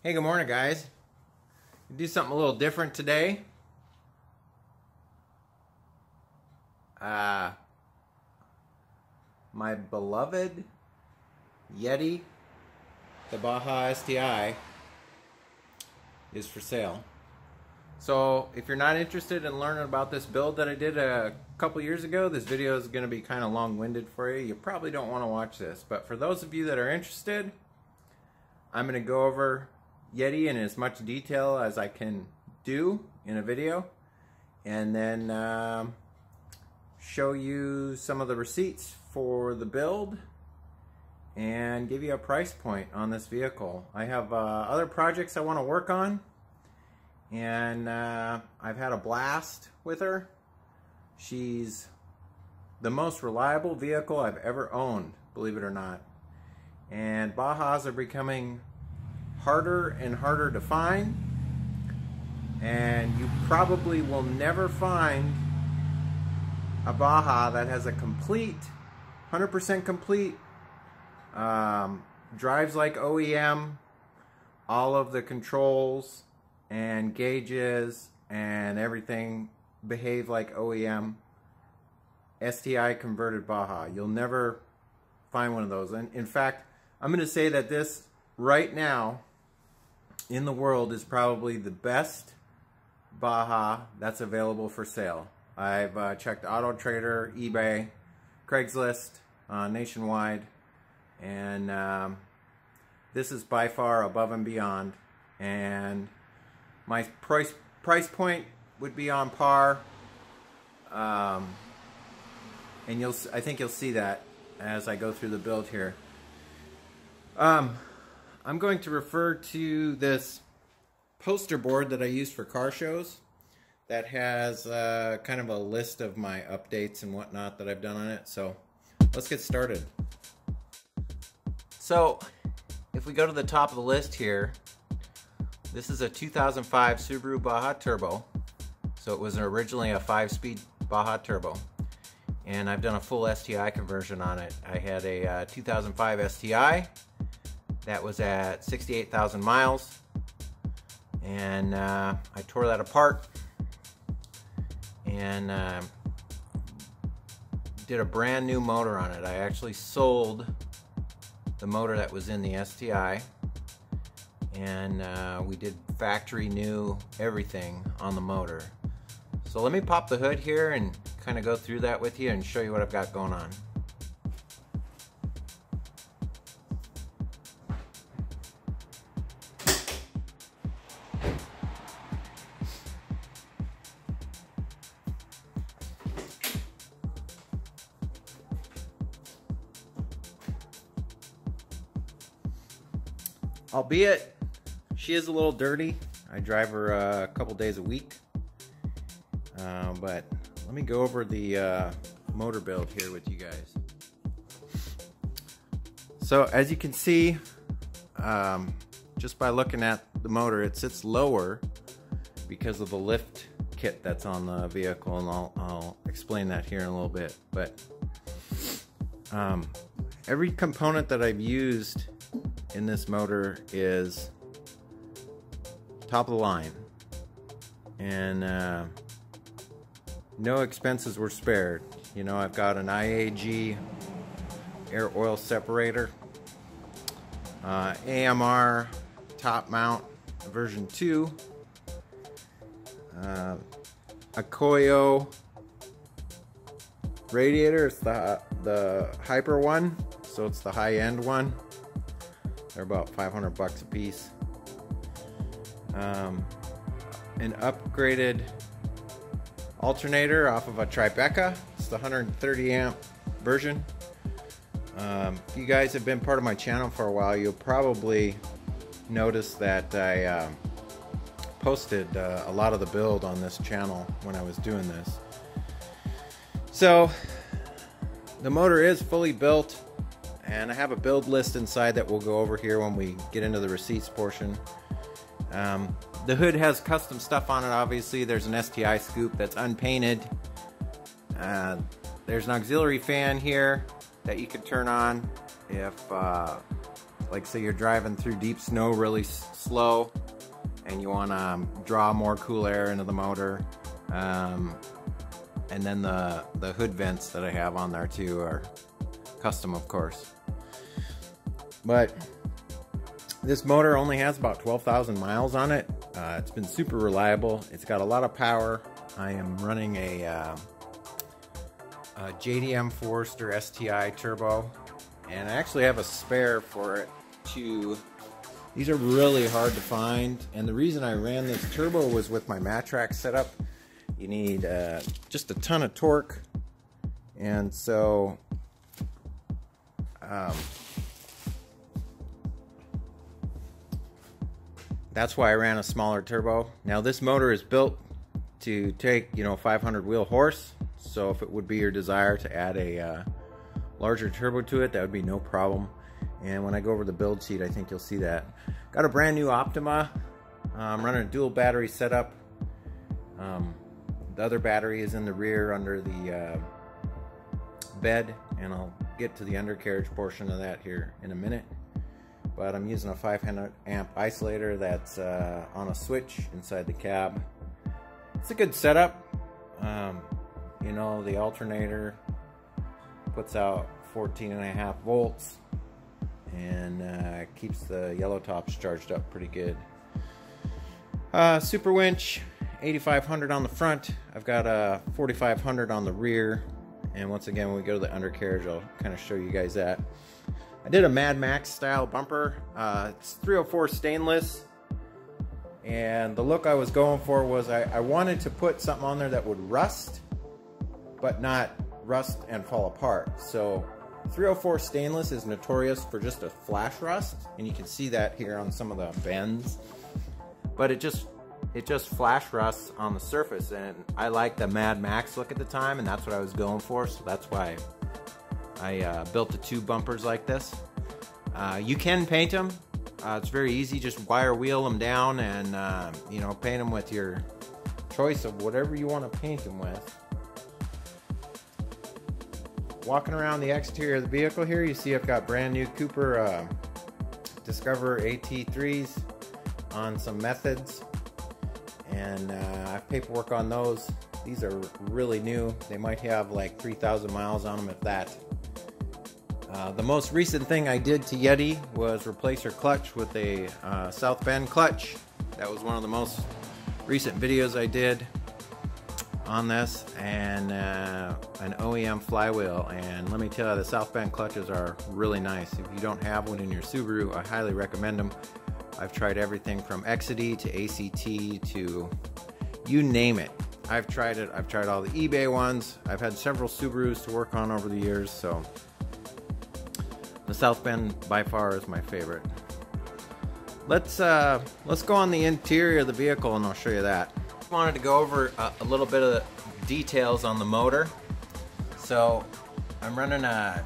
Hey, good morning, guys. Do something a little different today. My beloved Yeti, the Baja STI, is for sale. So if you're not interested in learning about this build that I did a couple years ago, this video is going to be kind of long-winded for you. You probably don't want to watch this, but for those of you that are interested, I'm going to go over Yeti in as much detail as I can do in a video, and then show you some of the receipts for the build and give you a price point on this vehicle. I have other projects I want to work on, and I've had a blast with her. She's the most reliable vehicle I've ever owned, believe it or not. And Bajas are becoming harder and harder to find, and you probably will never find a Baja that has a complete 100% complete drives like OEM, all of the controls and gauges and everything behave like OEM STI converted Baja. You'll never find one of those. And in fact, I'm going to say that this right now in the world is probably the best Baja that's available for sale. I've checked Auto Trader, eBay, Craigslist, nationwide, and this is by far above and beyond. And my price point would be on par, and I think you'll see that as I go through the build here. I'm going to refer to this poster board that I use for car shows that has kind of a list of my updates and whatnot that I've done on it. So let's get started. So if we go to the top of the list here, this is a 2005 Subaru Baja Turbo. So it was originally a 5-speed Baja Turbo, and I've done a full STI conversion on it. I had a 2005 STI that was at 68,000 miles, and I tore that apart and did a brand new motor on it. I actually sold the motor that was in the STI, and we did factory new everything on the motor. So let me pop the hood here and kind of go through that with you and show you what I've got going on. Albeit, she is a little dirty. I drive her a couple days a week. But let me go over the motor build here with you guys. So as you can see, just by looking at the motor, it sits lower because of the lift kit that's on the vehicle, and I'll explain that here in a little bit. But every component that I've used in this motor is top of the line, and no expenses were spared. You know, I've got an IAG air oil separator, AMR top mount version 2, a Koyo radiator. It's the Hyper one, so it's the high-end one. They're about 500 bucks a piece. An upgraded alternator off of a Tribeca. It's the 130 amp version. If you guys have been part of my channel for a while, you'll probably notice that I posted a lot of the build on this channel when I was doing this. So the motor is fully built, and I have a build list inside that we'll go over here when we get into the receipts portion. The hood has custom stuff on it, obviously. There's an STI scoop that's unpainted. There's an auxiliary fan here that you can turn on if like say you're driving through deep snow really slow and you want to draw more cool air into the motor. And then the hood vents that I have on there too are custom, of course. But this motor only has about 12,000 miles on it. It's been super reliable. It's got a lot of power. I am running a JDM Forester STI turbo, and I actually have a spare for it too. These are really hard to find, and the reason I ran this turbo was with my Matrax setup. You need just a ton of torque, and so that's why I ran a smaller turbo. Now this motor is built to take, 500 wheel horse, so if it would be your desire to add a larger turbo to it, that would be no problem. And when I go over the build sheet, I think you'll see that. Got a brand new Optima. I'm running a dual battery setup. The other battery is in the rear under the bed, and I'll get to the undercarriage portion of that here in a minute. But I'm using a 500 amp isolator that's on a switch inside the cab. It's a good setup. The alternator puts out 14.5 volts and keeps the yellow tops charged up pretty good. Super winch, 8500 on the front. I've got a 4500 on the rear. And once again, when we go to the undercarriage, I'll kind of show you guys that. I did a Mad Max style bumper. It's 304 stainless. And the look I was going for was I wanted to put something on there that would rust, but not rust and fall apart. So 304 stainless is notorious for just a flash rust, and you can see that here on some of the bends. But it just flash rusts on the surface, and I like the Mad Max look at the time, and that's what I was going for. So that's why I built the two bumpers like this. You can paint them. It's very easy. Just wire wheel them down and paint them with your choice of whatever you want to paint them with. Walking around the exterior of the vehicle here, you see I've got brand new Cooper Discover AT3s on some methods, and I have paperwork on those. These are really new. They might have like 3,000 miles on them, if that. The most recent thing I did to Yeti was replace her clutch with a South Bend clutch. That was one of the most recent videos I did on this, and an OEM flywheel. And let me tell you, the South Bend clutches are really nice. If you don't have one in your Subaru, I highly recommend them. I've tried everything from Exidy to ACT to you name it. I've tried it. I've tried all the eBay ones. I've had several Subarus to work on over the years, so the South Bend by far is my favorite. Let's go on the interior of the vehicle and I'll show you that. I wanted to go over a little bit of the details on the motor. So I'm running a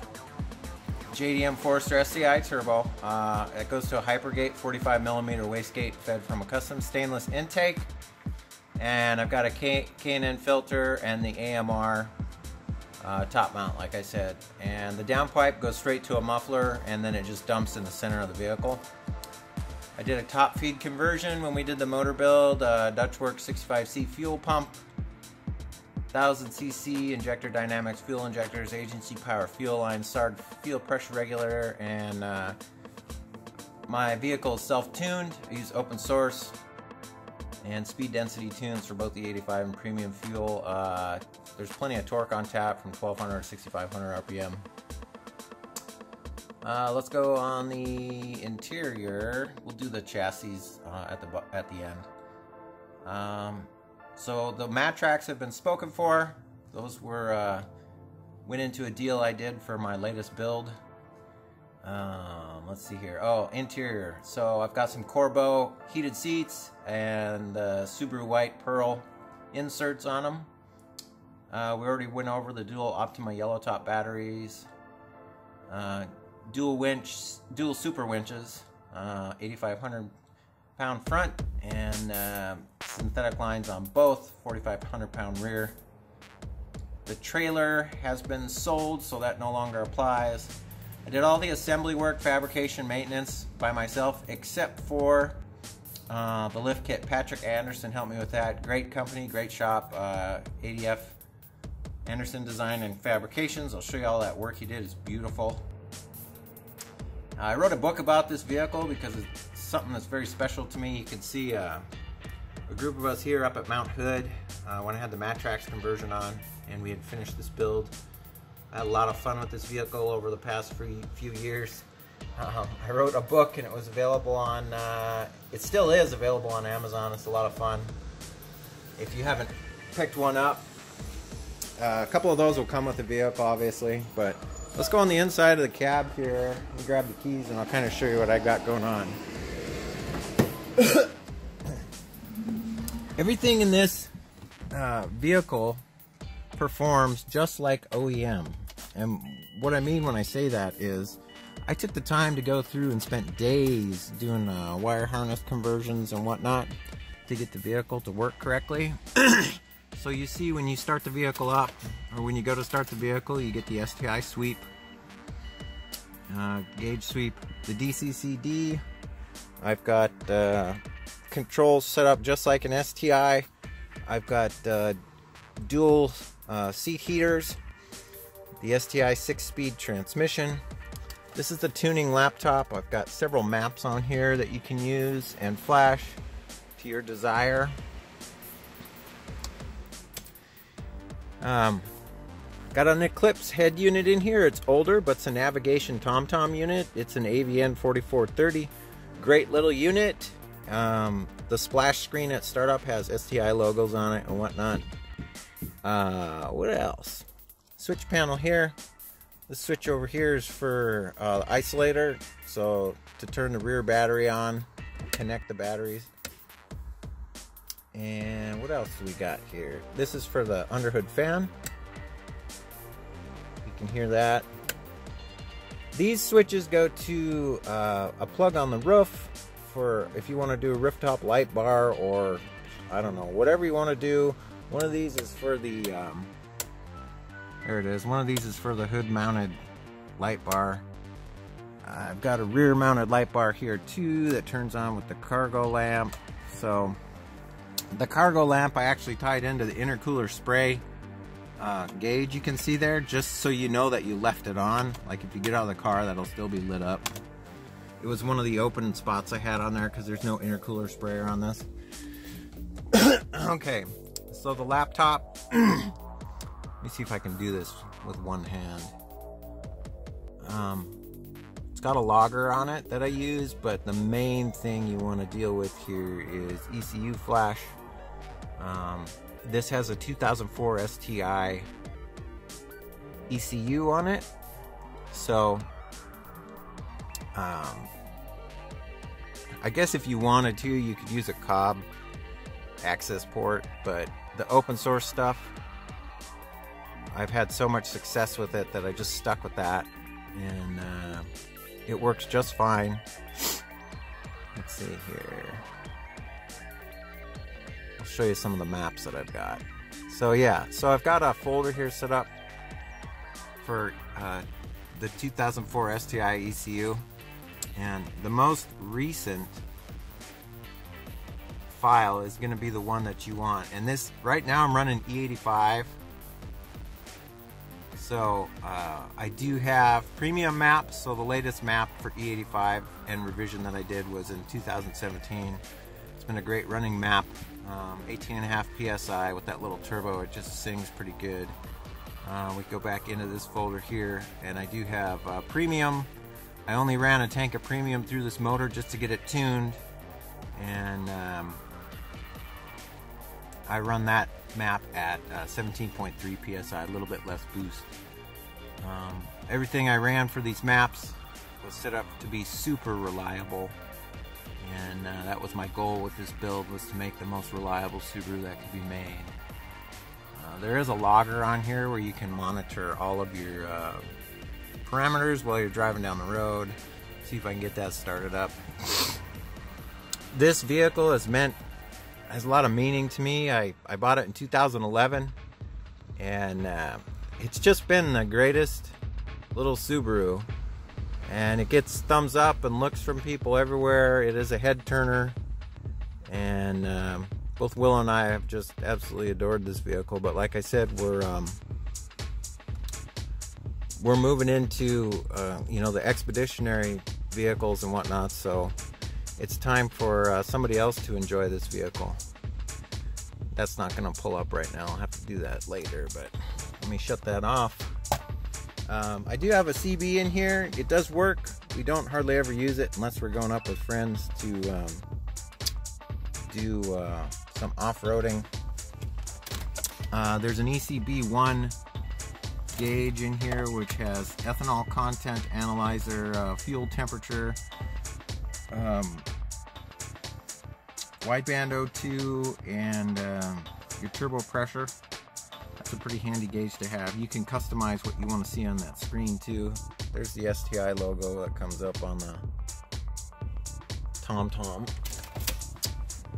JDM Forester STI turbo. It goes to a Hypergate 45mm wastegate fed from a custom stainless intake. And I've got a K&N filter and the AMR top mount, like I said. And the downpipe goes straight to a muffler, and then it just dumps in the center of the vehicle. I did a top feed conversion when we did the motor build. Dutchworks 65C fuel pump, 1000cc injector dynamics fuel injectors, agency power fuel line, SARD fuel pressure regulator, and my vehicle is self-tuned. I use open source and speed density tunes for both the 85 and premium fuel. There's plenty of torque on tap from 1200 to 6500 RPM. Let's go on the interior. We'll do the chassis at the end. So the Matrax have been spoken for. Those were went into a deal I did for my latest build. Let's see here. Oh, interior. So I've got some Corbeau heated seats and the Subaru White Pearl inserts on them. We already went over the dual Optima yellow top batteries, dual super winches, 8,500 pound front, and synthetic lines on both, 4,500 pound rear. The trailer has been sold, so that no longer applies. I did all the assembly work, fabrication, maintenance by myself, except for the lift kit. Patrick Anderson helped me with that. Great company, great shop, ADF Anderson Design and Fabrications. I'll show you all that work he did. It's beautiful. I wrote a book about this vehicle because it's something that's very special to me. You can see a group of us here up at Mount Hood when I had the Matrax conversion on and we had finished this build. I had a lot of fun with this vehicle over the past few years. I wrote a book and it was available on, it still is available on Amazon. It's a lot of fun. If you haven't picked one up, a couple of those will come with the vehicle obviously, but let's go on the inside of the cab here and grab the keys and I'll kind of show you what I got going on. Everything in this vehicle performs just like OEM. And what I mean when I say that is I took the time to go through and spent days doing wire harness conversions and whatnot to get the vehicle to work correctly. So you see when you start the vehicle up, or when you go to start the vehicle, you get the STI sweep, gauge sweep, the DCCD. I've got controls set up just like an STI. I've got dual seat heaters, the STI 6-speed transmission. This is the tuning laptop. I've got several maps on here that you can use and flash to your desire. Got an Eclipse head unit in here. It's older, but it's a navigation TomTom unit. It's an AVN 4430. Great little unit. The splash screen at startup has STI logos on it and whatnot. What else? Switch panel here. The switch over here is for the isolator, so to turn the rear battery on, connect the batteries. And what else do we got here? This is for the underhood fan. You can hear that. These switches go to a plug on the roof for if you want to do a rooftop light bar, or I don't know, whatever you want to do. One of these is for the there it is. One of these is for the hood mounted light bar. I've got a rear mounted light bar here too that turns on with the cargo lamp. So the cargo lamp I actually tied into the intercooler spray gauge you can see there, just so you know that you left it on. Like if you get out of the car, that'll still be lit up. It was one of the open spots I had on there because there's no intercooler sprayer on this. Okay, so the laptop. Let me see if I can do this with one hand. It's got a logger on it that I use, but the main thing you want to deal with here is ECU flash. This has a 2004 STI ECU on it, so I guess if you wanted to, you could use a Cobb access port, but the open source stuff, I've had so much success with it that I just stuck with that, and it works just fine. Let's see here. I'll show you some of the maps that I've got. So yeah, so I've got a folder here set up for the 2004 STI ECU, and the most recent file is going to be the one that you want. And this, right now I'm running E85. So I do have premium maps, so the latest map for E85 and revision that I did was in 2017. It's been a great running map, 18.5 PSI with that little turbo. It just sings pretty good. We go back into this folder here, and I do have premium. I only ran a tank of premium through this motor just to get it tuned, and I run that map at 17.3 PSI, a little bit less boost. Everything I ran for these maps was set up to be super reliable, and that was my goal with this build, was to make the most reliable Subaru that could be made. There is a logger on here where you can monitor all of your parameters while you're driving down the road. See if I can get that started up. This vehicle has a lot of meaning to me. I bought it in 2011, and it's just been the greatest little Subaru and it gets thumbs up and looks from people everywhere. It is a head turner, and both Will and I have just absolutely adored this vehicle. But like I said, we're moving into you know, the expeditionary vehicles and whatnot, so it's time for somebody else to enjoy this vehicle. That's not going to pull up right now. I'll have to do that later, but let me shut that off. I do have a CB in here. It does work. We don't hardly ever use it unless we're going up with friends to do some off-roading. There's an ECB1 gauge in here which has ethanol content analyzer, fuel temperature, wideband O2, and your turbo pressure. That's a pretty handy gauge to have. You can customize what you want to see on that screen too. There's the STI logo that comes up on the TomTom.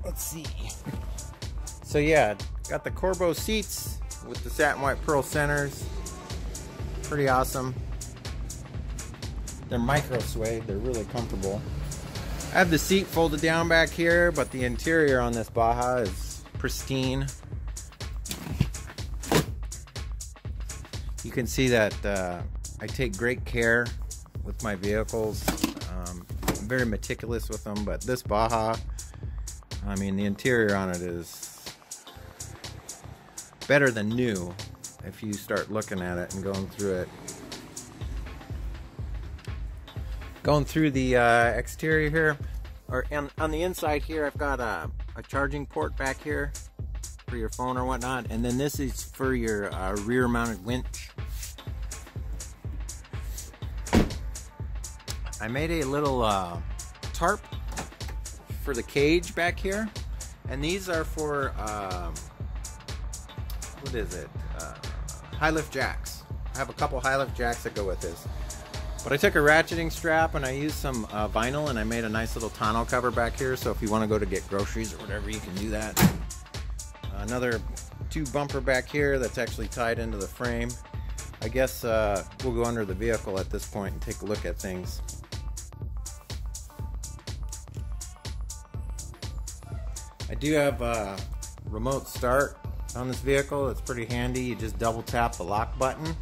Let's see. So yeah, got the Corbeau seats with the satin white pearl centers. Pretty awesome. They're micro suede. They're really comfortable. I have the seat folded down back here, but the interior on this Baja is pristine. You can see that I take great care with my vehicles. I'm very meticulous with them, but this Baja, I mean, the interior on it is better than new if you start looking at it and going through it. Going through the exterior here, or on the inside here, I've got a charging port back here for your phone or whatnot, and then this is for your rear mounted winch. I made a little tarp for the cage back here, and these are for what is it, high lift jacks. I have a couple high lift jacks that go with this. But I took a ratcheting strap and I used some vinyl, and I made a nice little tonneau cover back here, so if you want to go to get groceries or whatever, you can do that. Another tube bumper back here that's actually tied into the frame. I guess we'll go under the vehicle at this point and take a look at things. I do have a remote start on this vehicle. It's pretty handy. You just double tap the lock button.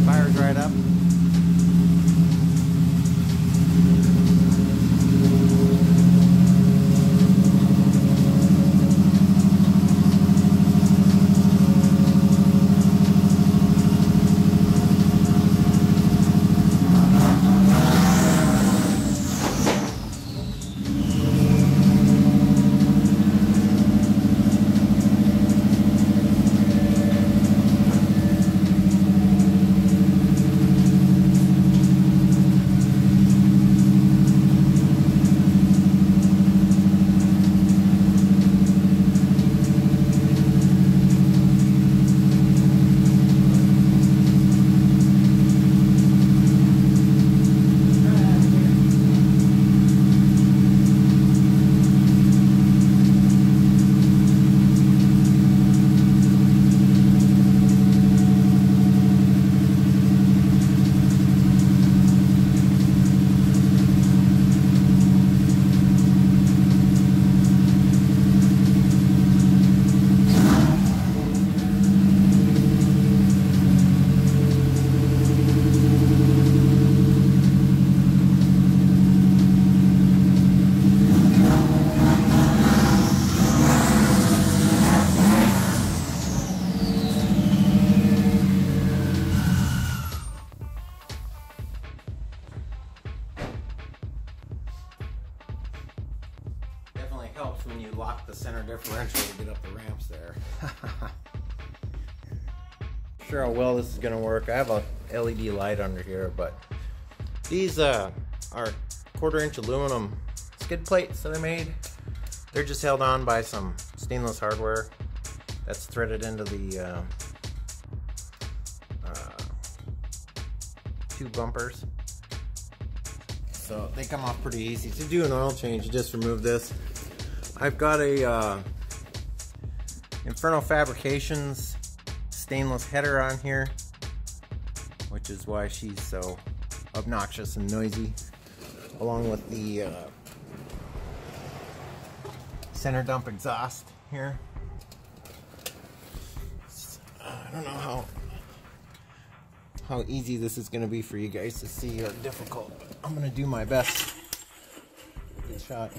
Fires right up. Helps when you lock the center differential to get up the ramps there. Sure how well this is going to work. I have a LED light under here, but these are 1/4-inch aluminum skid plates that I made. They're just held on by some stainless hardware that's threaded into the two bumpers. So they come off pretty easy. To do an oil change, you just remove this. I've got a Inferno Fabrications stainless header on here, which is why she's so obnoxious and noisy, along with the center dump exhaust here. I don't know how easy this is going to be for you guys to see, or difficult, but I'm going to do my best. Good shot.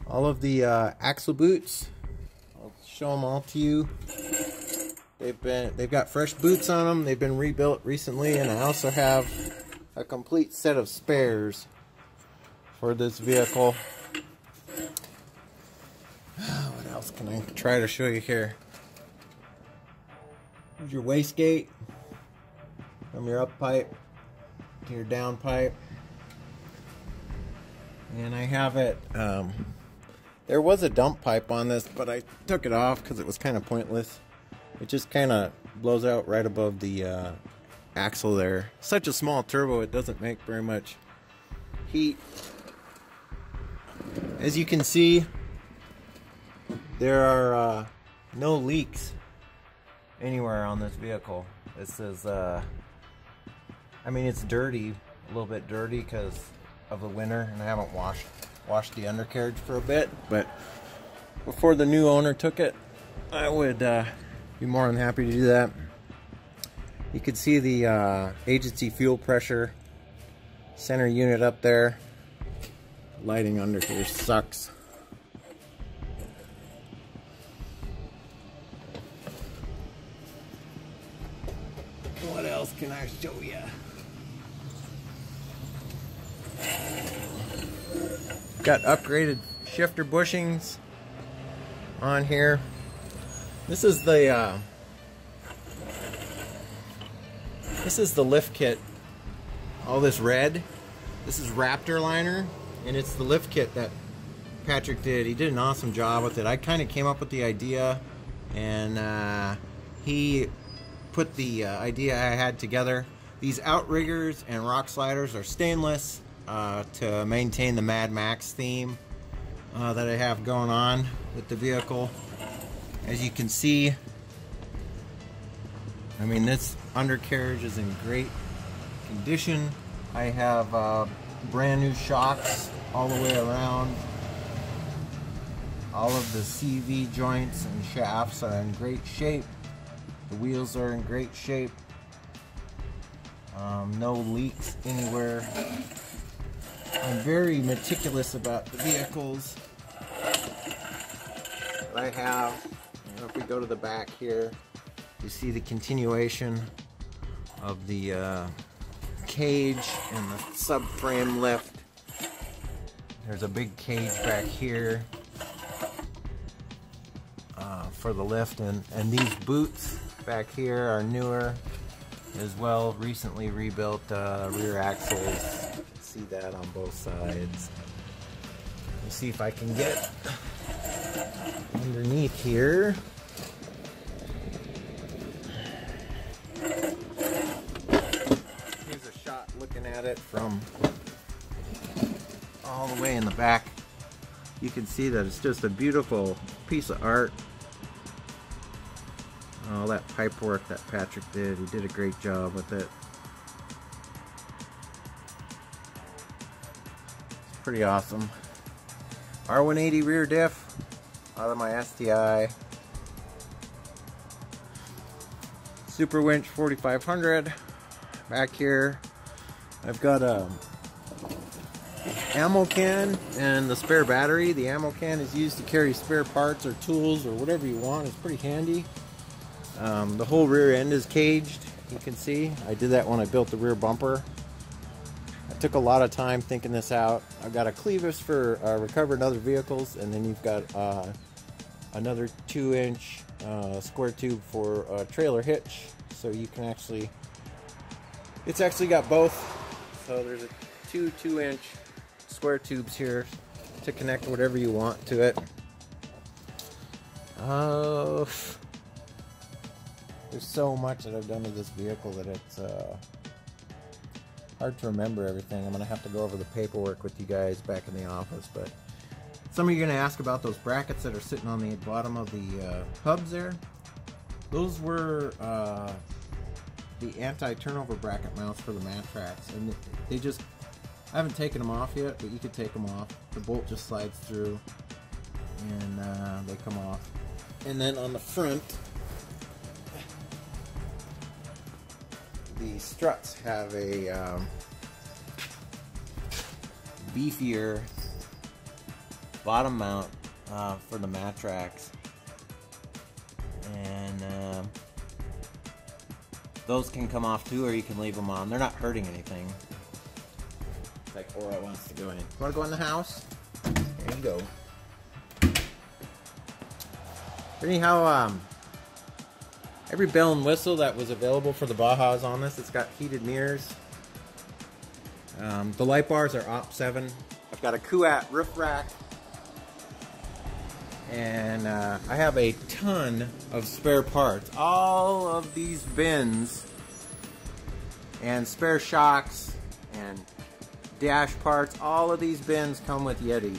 All of the axle boots, I'll show them all to you. They've got fresh boots on them. They've been rebuilt recently, and I also have a complete set of spares for this vehicle. What else can I try to show you here? Here's your wastegate from your up pipe to your down pipe. And I have it, there was a dump pipe on this, but I took it off because it was kind of pointless. It just kind of blows out right above the axle there. Such a small turbo, it doesn't make very much heat. As you can see, there are no leaks anywhere on this vehicle. This is, I mean, it's dirty, a little bit dirty because of the winter, and I haven't washed the undercarriage for a bit, but before the new owner took it, I would be more than happy to do that. You can see the agency fuel pressure center unit up there. Lighting under here sucks. What else can I show you? Got upgraded shifter bushings on here. This is the lift kit. All this red. This is Raptor liner, and it's the lift kit that Patrick did. He did an awesome job with it. I kind of came up with the idea, and he put the idea I had together. These outriggers and rock sliders are stainless to maintain the Mad Max theme that I have going on with the vehicle. As you can see, I mean, this undercarriage is in great condition. I have brand new shocks all the way around. All of the CV joints and shafts are in great shape. The wheels are in great shape. No leaks anywhere. I'm very meticulous about the vehicles that I have. You know, if we go to the back here, you see the continuation of the cage and the subframe lift. There's a big cage back here for the lift, and these boots back here are newer as well, recently rebuilt rear axles. See that on both sides. Let's see if I can get underneath here. Here's a shot looking at it from all the way in the back. You can see that it's just a beautiful piece of art. All that pipe work that Patrick did, he did a great job with it. It's pretty awesome. R180 rear diff out of my STI. Super Winch 4500. Back here I've got a ammo can and the spare battery. The ammo can is used to carry spare parts or tools or whatever you want. It's pretty handy. The whole rear end is caged, you can see. I did that when I built the rear bumper. I took a lot of time thinking this out. I've got a clevis for recovered other vehicles, and then you've got another 2-inch square tube for a trailer hitch. So you can actually, it's actually got both. So there's two 2-inch square tubes here to connect whatever you want to it. There's so much that I've done with this vehicle that it's hard to remember everything. I'm going to have to go over the paperwork with you guys back in the office. But some of you are going to ask about those brackets that are sitting on the bottom of the hubs there. Those were the anti-turnover bracket mounts for the Matrax, and they just, I haven't taken them off yet, but you could take them off. The bolt just slides through, and they come off. And then on the front, the struts have a beefier bottom mount for the Matrax, and those can come off too, or you can leave them on. They're not hurting anything. Like Aura wants to go in. Want to go in the house? There you go. Anyhow, every bell and whistle that was available for the Baja is on this. It's got heated mirrors. The light bars are Op7. I've got a Kuat roof rack. And I have a ton of spare parts. All of these bins and spare shocks and dash parts, all of these bins come with Yeti.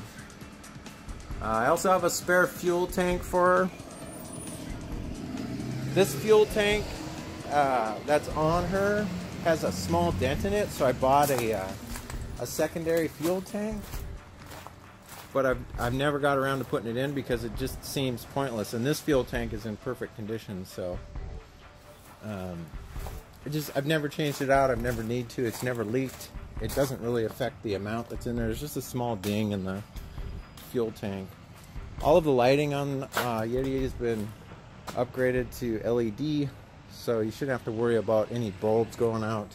I also have a spare fuel tank for her. This fuel tank that's on her has a small dent in it, so I bought a secondary fuel tank. But I've never got around to putting it in because it just seems pointless. And this fuel tank is in perfect condition, so I've never changed it out. I've never need to. It's never leaked. It doesn't really affect the amount that's in there. There's just a small ding in the fuel tank. All of the lighting on Yeti has been upgraded to LED, so you shouldn't have to worry about any bulbs going out.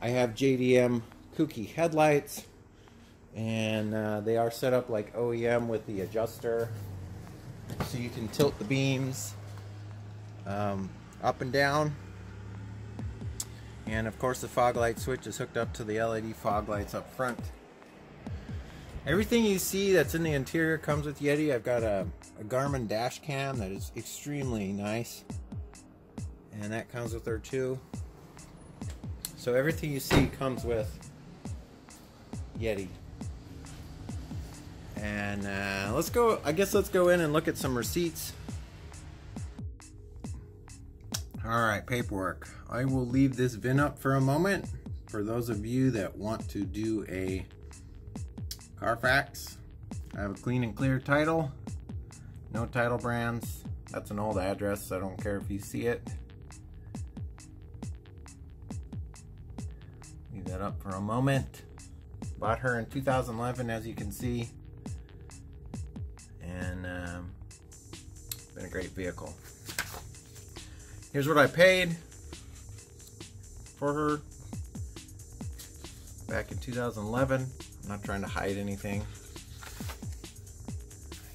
I have JDM kooky headlights, and they are set up like OEM with the adjuster, so you can tilt the beams up and down. And of course the fog light switch is hooked up to the LED fog lights up front. Everything you see that's in the interior comes with Yeti. I've got a Garmin dash cam that is extremely nice, and that comes with her too. So everything you see comes with Yeti. And let's go in and look at some receipts. Alright, paperwork. I will leave this VIN up for a moment for those of you that want to do a Carfax. I have a clean and clear title. No title brands. That's an old address, so I don't care if you see it. Leave that up for a moment. Bought her in 2011, as you can see. And been a great vehicle. Here's what I paid for her back in 2011. I'm not trying to hide anything.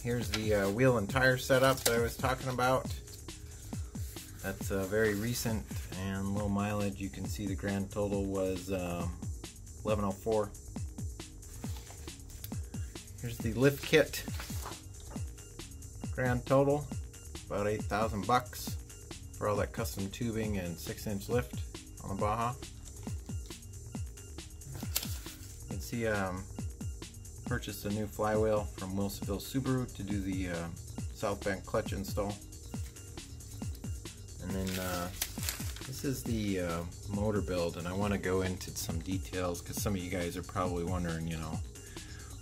Here's the wheel and tire setup that I was talking about. That's very recent and low mileage. You can see the grand total was 1104. Here's the lift kit. Grand total about 8,000 bucks for all that custom tubing and 6-inch lift on the Baja. You can see purchased a new flywheel from Wilsonville Subaru to do the South Bend clutch install. And then this is the motor build, and I want to go into some details because some of you guys are probably wondering, you know,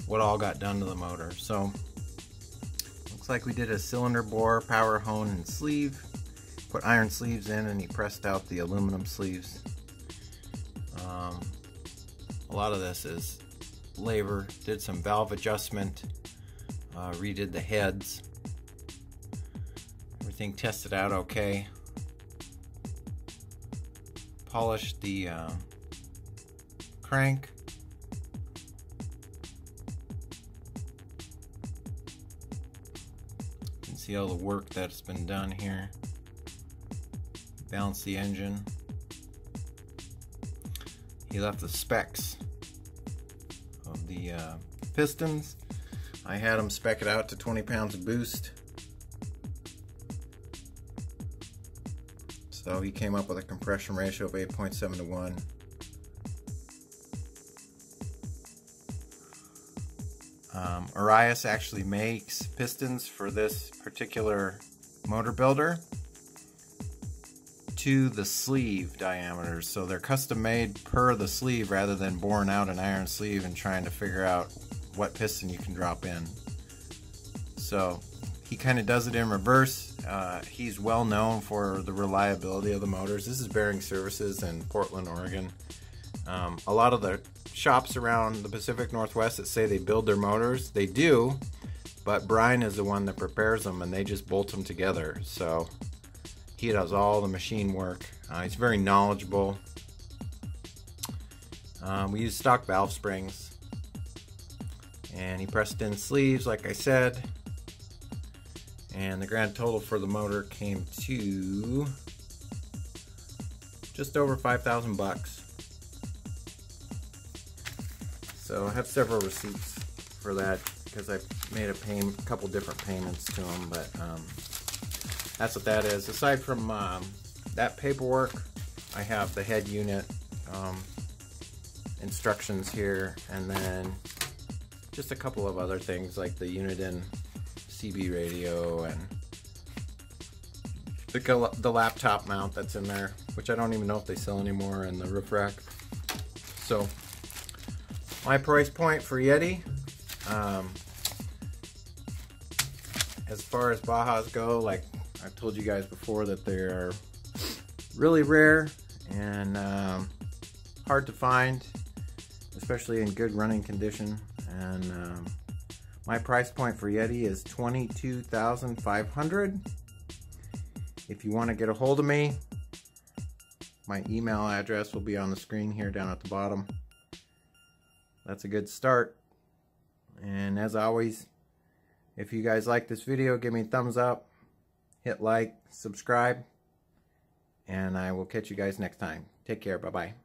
what all got done to the motor. So looks like we did a cylinder bore, power hone, and sleeve. Put iron sleeves in, and he pressed out the aluminum sleeves. A lot of this is labor. Did some valve adjustment, redid the heads. Everything tested out okay. Polished the crank. You can see all the work that's been done here. Balance the engine. He left the specs of the pistons. I had him spec it out to 20 pounds of boost. So he came up with a compression ratio of 8.7 to 1. Arias actually makes pistons for this particular motor builder. to the sleeve diameters. So they're custom made per the sleeve rather than boring out an iron sleeve and trying to figure out what piston you can drop in. So he kind of does it in reverse. He's well known for the reliability of the motors. This is Bearing Services in Portland, Oregon. A lot of the shops around the Pacific Northwest that say they build their motors, they do, but Brian is the one that prepares them and they just bolt them together. So he does all the machine work. He's very knowledgeable. We use stock valve springs, and he pressed in sleeves like I said, and the grand total for the motor came to just over 5,000 bucks. So I have several receipts for that because I made a couple different payments to him, but that's what that is. Aside from that paperwork, I have the head unit instructions here, and then just a couple of other things like the Uniden CB radio and the laptop mount that's in there, which I don't even know if they sell anymore, in the roof rack. So my price point for Yeti, as far as Bahas go, like I've told you guys before, that they are really rare and hard to find, especially in good running condition. And my price point for Yeti is $22,500. If you want to get a hold of me, my email address will be on the screen here down at the bottom. That's a good start. And as always, if you guys like this video, give me a thumbs up, hit like, subscribe, and I will catch you guys next time. Take care. Bye-bye.